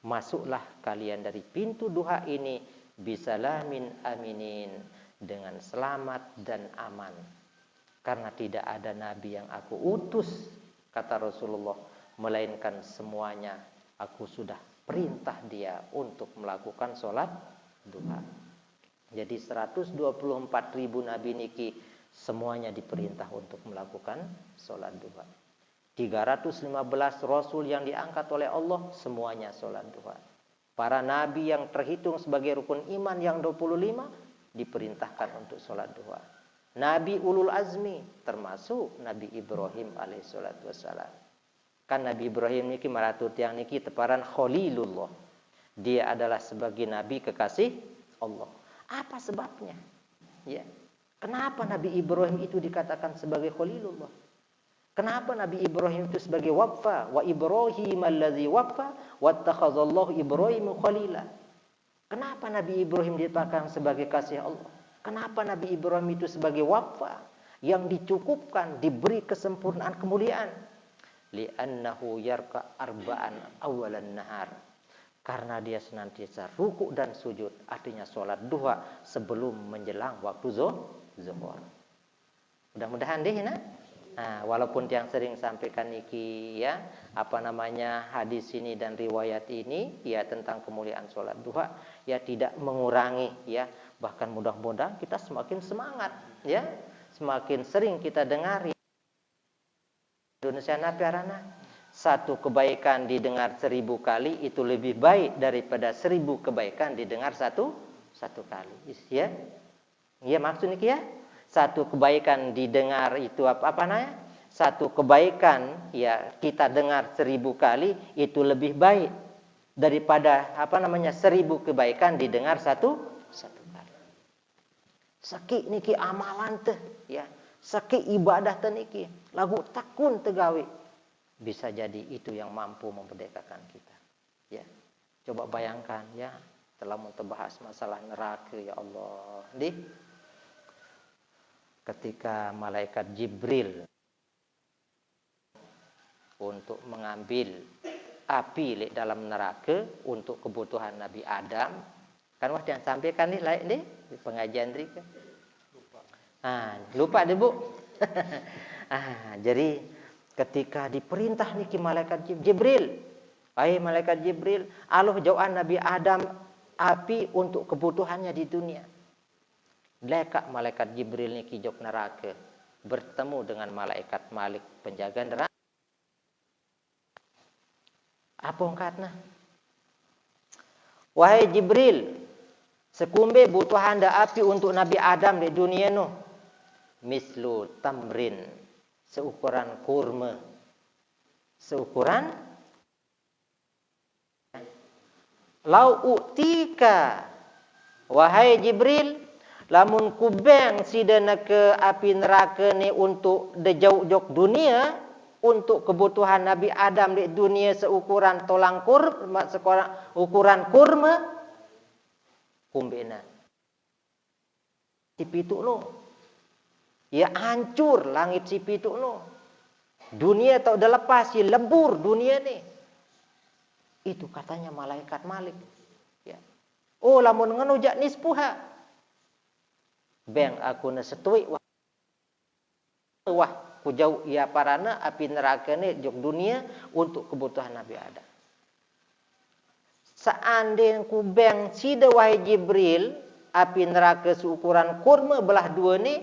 Speaker 2: Masuklah kalian dari pintu duha ini bisalamin aminin, dengan selamat dan aman. Karena tidak ada nabi yang aku utus, kata Rasulullah, melainkan semuanya aku sudah perintah dia untuk melakukan sholat duha. Jadi 124.000 nabi niki semuanya diperintah untuk melakukan sholat duha. 315 rasul yang diangkat oleh Allah semuanya sholat duha. Para nabi yang terhitung sebagai rukun iman yang 25 diperintahkan untuk sholat duha. Nabi ulul azmi termasuk Nabi Ibrahim alaihissalatu wassalam. Kan Nabi Ibrahim niki maratut yang niki teparan Khalilullah. Dia adalah sebagai nabi kekasih Allah. Apa sebabnya? Ya. Kenapa Nabi Ibrahim itu dikatakan sebagai Khalilullah? Kenapa Nabi Ibrahim itu sebagai waffa? Wa Ibrahim allazi waffa wattakhadallahu Ibrahim khalila. Kenapa Nabi Ibrahim dikatakan sebagai kasih Allah? Kenapa Nabi Ibrahim itu sebagai waffa yang dicukupkan, diberi kesempurnaan kemuliaan? Li'annahu yarka arba'an awalan nahar. Karena dia senantiasa rukuk dan sujud, artinya sholat duha sebelum menjelang waktu zuhur. Mudah-mudahan deh nah. Walaupun yang sering sampaikan niki ya, hadis ini dan riwayat ini ya tentang kemuliaan sholat duha ya tidak mengurangi ya, bahkan mudah-mudahan kita semakin semangat ya, semakin sering kita dengar ya. Indonesia napiarana, satu kebaikan didengar 1000 kali itu lebih baik daripada 1000 kebaikan didengar satu kali ya. Ya maksud niki ya. Satu kebaikan didengar itu apa namanya? Satu kebaikan ya kita dengar 1000 kali itu lebih baik daripada 1000 kebaikan didengar satu kali. Sakit niki amalan teh, ya. Sakit ibadah teh niki lagu takun tegawe. Bisa jadi itu yang mampu memerdekakan kita. Ya. Coba bayangkan ya, telah membahas masalah neraka ya Allah. Ketika malaikat Jibril untuk mengambil api di dalam neraka untuk kebutuhan Nabi Adam, kan wah yang sampaikan nih lain nih di pengajian tadi kan. Lupa deh Bu. Jadi ketika diperintah niki malaikat Jibril, malaikat Jibril, Allah jauhan Nabi Adam api untuk kebutuhannya di dunia. Lekak malaikat Jibril niki jok neraka, bertemu dengan malaikat Malik penjaga neraka. Apa ongkatna? Wahai Jibril, sekumbe butuh anda api untuk Nabi Adam di dunia no. Mislu tamrin, seukuran kurma. Seukuran lau utika, wahai Jibril, lamun kubeng sidana ke api neraka ni untuk dejauh-jauh dunia, untuk kebutuhan Nabi Adam di dunia seukuran tolang kurma, ukuran kurma, kumbena sipitu no, ya hancur langit sipitu no, dunia tak udah lepas, ya lebur dunia ni. Itu katanya malaikat Malik. Ya. Oh, lamun ngenujak nispuha, beng aku nasetui wah kujau ia parana api neraka ni jok dunia untuk kebutuhan Nabi Adam. Seandainya ku beng sida wahai Jibril api neraka seukuran kurma belah dua ni,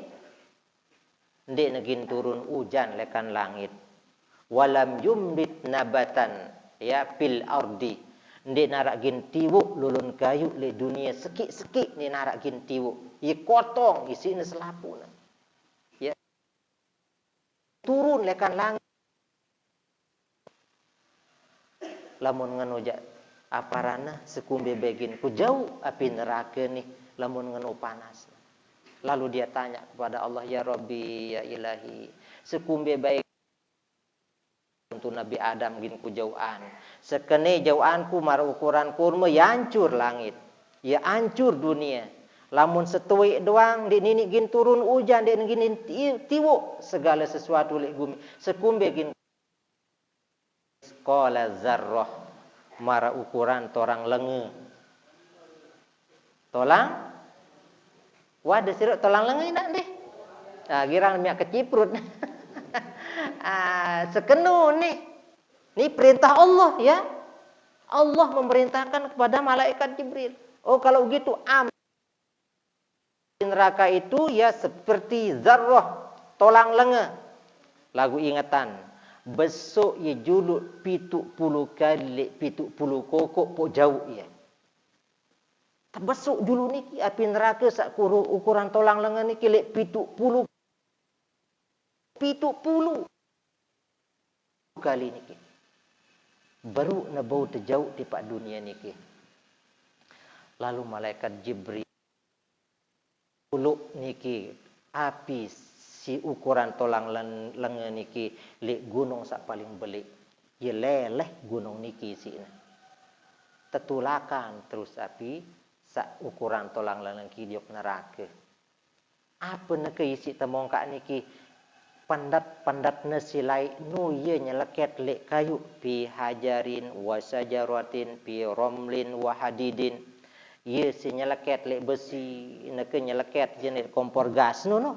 Speaker 2: ndek negin turun hujan lekan langit. Walam yumrit nabatan ya fil ardi, ndek narak gin tiwuk lulun kayu le dunia sekik-sekik ni narak gin tiwuk. Ye kotong isi ni selapuna. Turun lekan langit. Lamun ngenujak aparana sekumbe begin ku jauh api neraka ni, lamun ngenu panas. Lalu dia tanya kepada Allah, ya Rabbi, ya Ilahi, sekumbe baik untuk Nabi Adam gin ku jauhan. Sekene jauhanku mar ukuran kurma ya hancur langit, ya hancur dunia. Lamun setuik doang di nini gin turun hujan, di gin tiwuk segala sesuatu lek bumi. Sekumbe gin qala zarrah, mara ukuran torang lenge. Tolang wada siruk tolang lenge nak deh. Girang miak keciprut. Sekenu nih. Ini perintah Allah ya. Allah memerintahkan kepada malaikat Jibril. Oh kalau gitu neraka itu ya seperti zarrah tolang lenge. Lagu ingatan besok ye julut 70 kali 70 kokok pok jauh ya. Besok julu niki api neraka sak ukuran tolang lenge niki lek 70 kali niki. Baru na bau terjauh di pak dunia niki. Lalu malaikat Jibril uluk niki api si ukuran tolang lenge niki lek gunung sak paling belik. Ye leleh gunung niki sina. Tetulakan terus api sak ukuran tolang lenge niki diok neraka. Apa nak isi temongkak niki pandat nasilai nu ye nyeleket lek kayu pi hajarin wasajaratin pi romlin wahadidin. Ye si nyeleket lek besi, nak nyeleket jenis kompor gas no.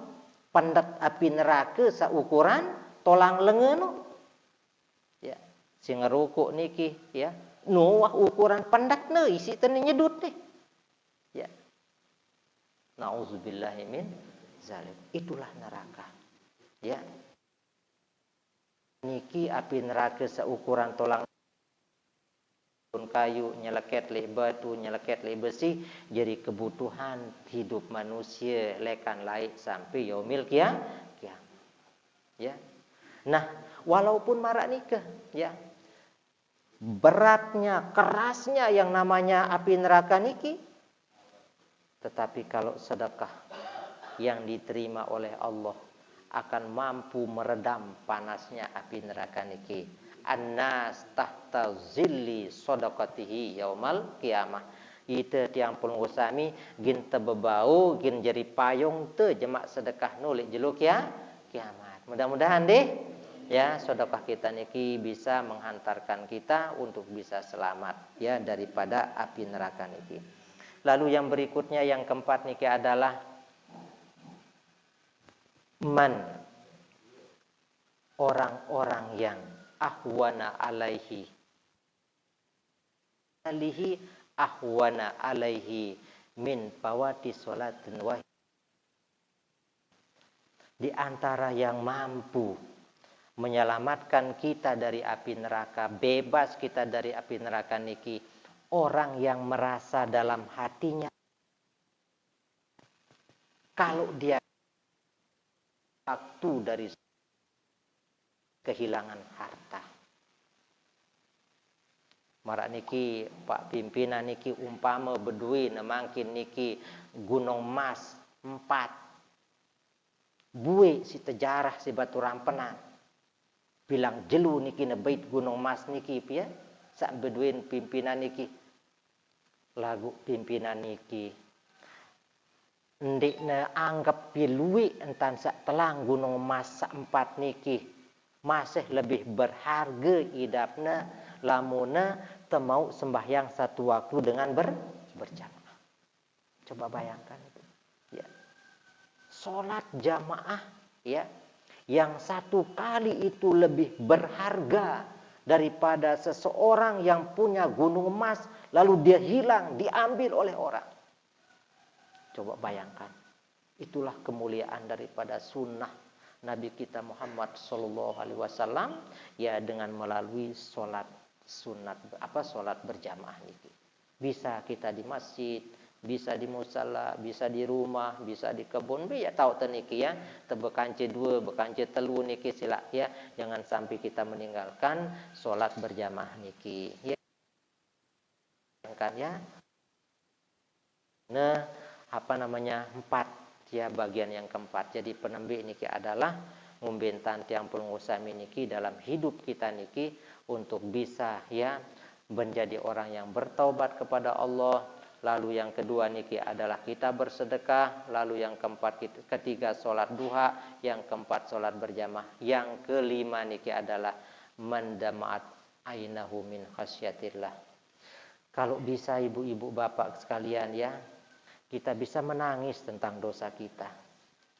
Speaker 2: Pandat api neraka sa ukuran tolang lenge no. Ya, si ngerukuk niki ya. No ukuran pandat ne isi tene nyedut ni. Ya. Nauzubillahi min zalim. Itulah neraka. Ya. Niki api neraka sa ukuran tolang kayu, nyeleket lek batu, nyeleket lek besi, jadi kebutuhan hidup manusia lekan laik sampai yaumil kiamat. Ya. Nah, walaupun marak nikah, ya. beratnya, kerasnya yang namanya api neraka niki. Tetapi kalau sedekah yang diterima oleh Allah akan mampu meredam panasnya api neraka niki. Annas tahta zilli sadaqatihi yaumal qiyamah. Ita tiang pulungusami gin tebebau gin jeri payung te jemak sedekah nulik jeluk ya kiamat. Mudah-mudahan deh ya sedekah kita niki bisa menghantarkan kita untuk bisa selamat ya daripada api neraka niki. Lalu yang berikutnya yang keempat niki adalah orang-orang yang ahwana alaihi ahwana alaihi min fawati sholatin wahid. Di antara yang mampu menyelamatkan kita dari api neraka, bebas kita dari api neraka niki, orang yang merasa dalam hatinya kalau dia waktu dari kehilangan harta. Marak niki Pak pimpinan niki umpama bedui nemangkin niki gunung mas 4 buih si tejarah si batu rampenan bilang jelu niki nebait gunung mas niki ya sak beduin pimpinan niki lagu pimpinan niki ndik ne anggap pilui entan sak telang gunung emas sak 4 niki masih lebih berharga idapna lamuna temau sembahyang satu waktu dengan berjamaah. Coba bayangkan itu. Ya. Salat jamaah ya yang satu kali itu lebih berharga daripada seseorang yang punya gunung emas lalu dia hilang diambil oleh orang. Coba bayangkan. Itulah kemuliaan daripada sunnah Nabi kita Muhammad sallallahu alaihi wasallam ya dengan melalui salat salat berjamaah niki. Bisa kita di masjid, bisa di musala, bisa di rumah, bisa di kebun, ya tahu teniki ya, tebekance 2, bekance 3 niki sila ya. Jangan sampai kita meninggalkan salat berjamaah niki. Ya. Kan ya. Nah, 4 ya bagian yang keempat. Jadi penembik niki adalah ngumbentan tiang pulungusami niki dalam hidup kita niki untuk bisa ya menjadi orang yang bertaubat kepada Allah. Lalu yang kedua niki adalah kita bersedekah. Lalu yang ketiga salat duha. Yang keempat salat berjamaah. Yang kelima niki adalah mandamaat ainahu min khasyatillah. Kalau bisa ibu-ibu bapak sekalian ya, kita bisa menangis tentang dosa kita.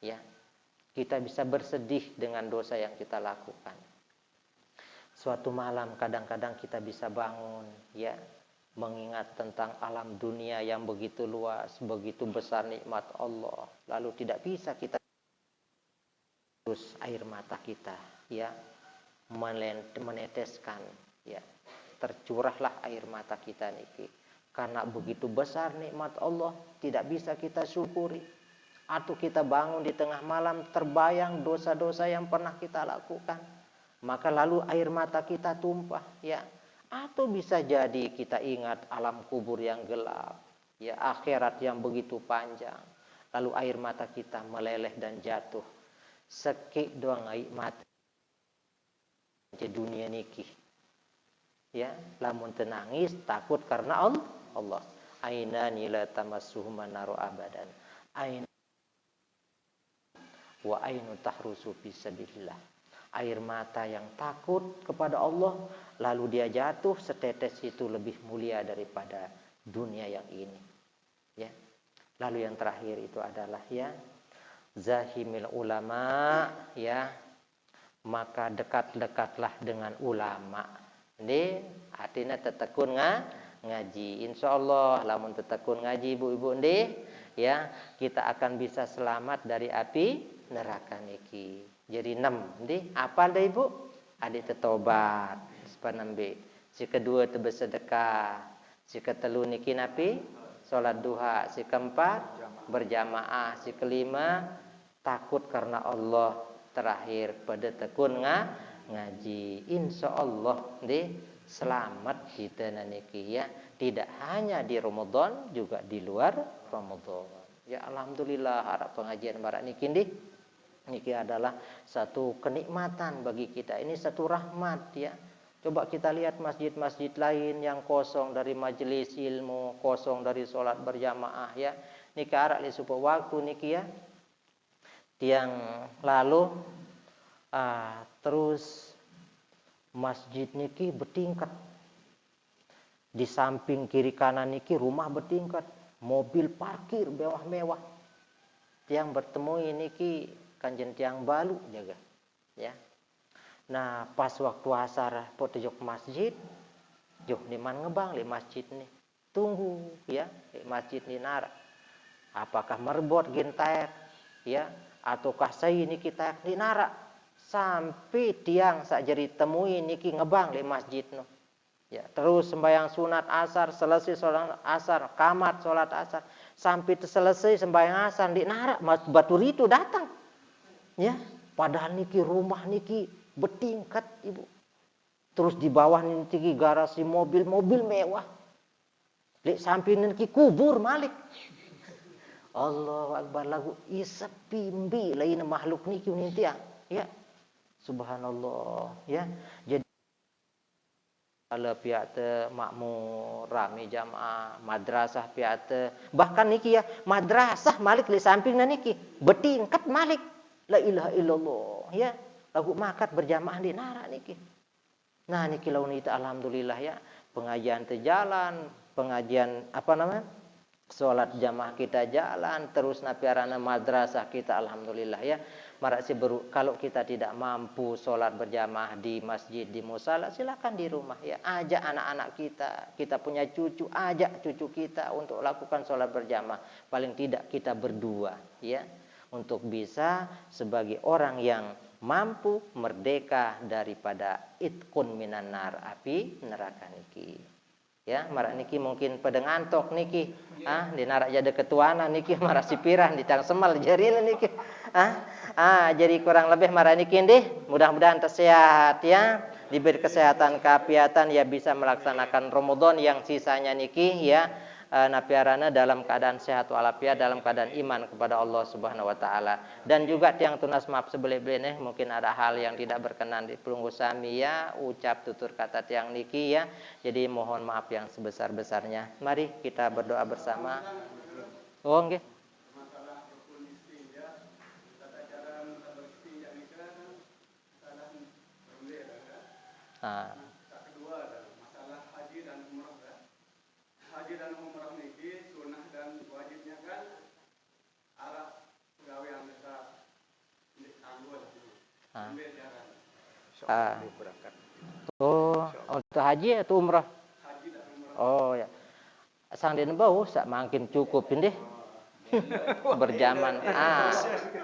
Speaker 2: Ya. Kita bisa bersedih dengan dosa yang kita lakukan. Suatu malam kadang-kadang kita bisa bangun ya mengingat tentang alam dunia yang begitu luas, begitu besar nikmat Allah. Lalu tidak bisa kita terus air mata kita ya meneteskan ya. Tercurahlah air mata kita niki. Karena begitu besar nikmat Allah tidak bisa kita syukuri. Atau kita bangun di tengah malam terbayang dosa-dosa yang pernah kita lakukan. Maka lalu air mata kita tumpah ya. Atau bisa jadi kita ingat alam kubur yang gelap ya, akhirat yang begitu panjang. Lalu air mata kita meleleh dan jatuh. Sekik doang air mata di dunia niki. Ya, lamun tenangis takut karena Allah. Ainani la tamassuhuma naru abadan. Ain wa ainu tahrusu fi sabilillah. Air mata yang takut kepada Allah lalu dia jatuh setetes itu lebih mulia daripada dunia yang ini. Ya. Lalu yang terakhir itu adalah ya zahimil ulama ya. Maka dekat-dekatlah dengan ulama. Ini artinya tetekun ngaji. Insyaallah lamun tetekun ngaji ibu-ibu ya kita akan bisa selamat dari api neraka niki. Jadi 6 apa ada ibu? Adik tetobat sepanembe. Si kedua tu bersedekah. Si ketelu niki napi salat duha. Si keempat berjamaah. Si kelima takut karena Allah. Terakhir pada tekun ngaji. Insyaallah selamat kita niki ya, tidak hanya di Ramadan juga di luar Ramadan. Ya alhamdulillah harap pengajian barak niki adalah satu kenikmatan bagi kita. Ini satu rahmat ya. Coba kita lihat masjid-masjid lain yang kosong dari majelis ilmu, kosong dari sholat berjamaah ya. Niki arak li supaya waktu niki ya. Tiang lalu terus masjid niki bertingkat. Di samping kiri kanan niki rumah bertingkat, mobil parkir mewah-mewah. Tiang bertemu niki kanjen tiang balu jaga ya. Nah pas waktu asar potejok masjid, joh niman ngebang li masjid nih. Tunggu ya, li masjid ni nara. Apakah merbot gentek ya ataukah saya ini kita di nara sampai tiang sak jeri temui niki ngebang li masjid no. Ya, terus sembahyang sunat asar, selesai sholat asar, kamat sholat asar, sampai selesai sembahyang asar di nara batu itu datang. Ya, padahal niki rumah niki bertingkat ibu. Terus di bawah niki garasi mobil mewah. Lek samping niki kubur malik. Allahu Akbar lagu isepimbi lain makhluk niki nintia. Ya. Subhanallah ya. Jadi kalau pihak te makmur rame jamaah madrasah pihak te bahkan niki ya madrasah malik di samping niki bertingkat malik. La ilaha illallah ya. Lagu makat berjamaah di nara niki. Nah niki laun itu alhamdulillah ya. Pengajian terjalan, pengajian sholat jamaah kita jalan, terus napiarana madrasah kita alhamdulillah ya. Kalau kita tidak mampu sholat berjamaah di masjid, di musala, silakan di rumah ya. Ajak anak-anak kita punya cucu, ajak cucu kita untuk lakukan sholat berjamaah. Paling tidak kita berdua ya. Untuk bisa sebagai orang yang mampu merdeka daripada itkun minan nar, api neraka niki. Ya, marak niki mungkin pada ngantok niki. Di narak jadi ketuana niki marah sipirah di tang semal jaril niki. Jadi kurang lebih marah niki deh. Mudah-mudahan tersehat ya. Diberi kesehatan keapiatan ya bisa melaksanakan Ramadan yang sisanya niki ya. Napiarana dalam keadaan sehat walafiat, dalam keadaan iman kepada Allah Subhanahu wa taala. Dan juga tiang tunas maaf sebele-bele mungkin ada hal yang tidak berkenan di pelunggu sami ya, ucap tutur kata tiang niki ya. Jadi mohon maaf yang sebesar-besarnya. Mari kita berdoa bersama. Oh nggih.
Speaker 4: Kedua adalah masalah haji dan umrah. Haji dan umrah niki sunnah dan wajibnya kan arah pegawai kita ditanggul. Ambil jalan.
Speaker 1: Berangkat.
Speaker 2: Untuk haji atau umrah?
Speaker 4: Haji dan umrah.
Speaker 2: Oh ya. Sang den bau sak makin cukup ini berjaman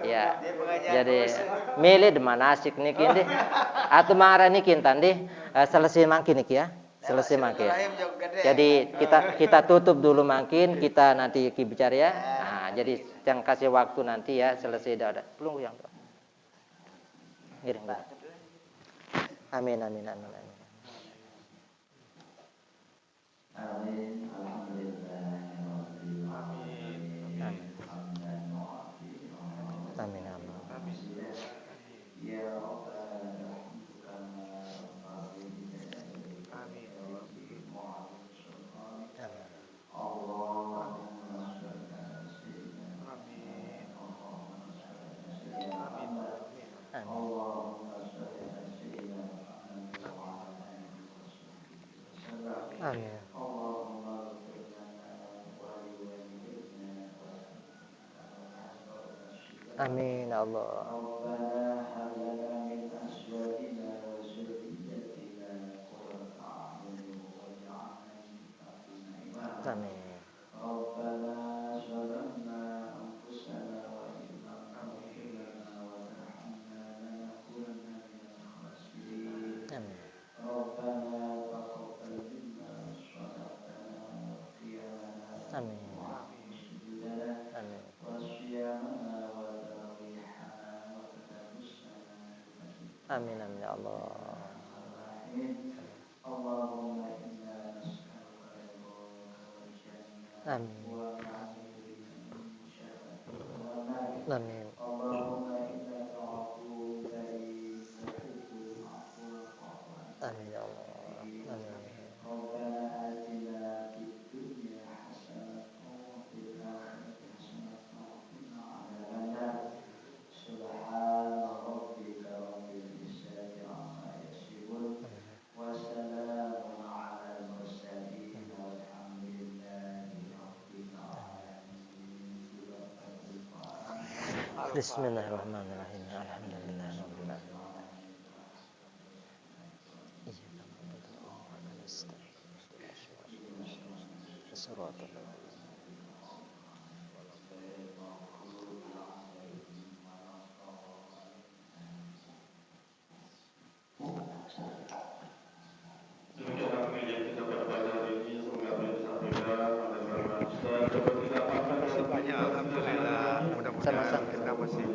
Speaker 2: ya. Jadi milih di manasik niki deh. Atau marah niki tadi selesai makin niki ya. Selesai makin. Jadi kita tutup dulu makin, kita nanti bicara ya. Jadi yang kasih waktu nanti ya selesai dah. Belum yang. Giring. Amin.
Speaker 3: Amin.
Speaker 2: Amin. Amin. Amin Allah. Amin. Amin. Amin. Amin ya Allah. Amin. Amin. Amin ya Allah. Amin. Bismillahirrahmanirrahim. Alhamdulillahirabbil alamin. Iyyaka na'budu wa iyyaka nasta'in. Shiratal
Speaker 3: Demikianlah pengajian kita pada pagi hari ini. Semoga apa yang disampaikan pada bermanfaat dapat kita amalkan dalam kehidupan sehari-hari.
Speaker 1: Alhamdulillah, mudah-mudahan kita masih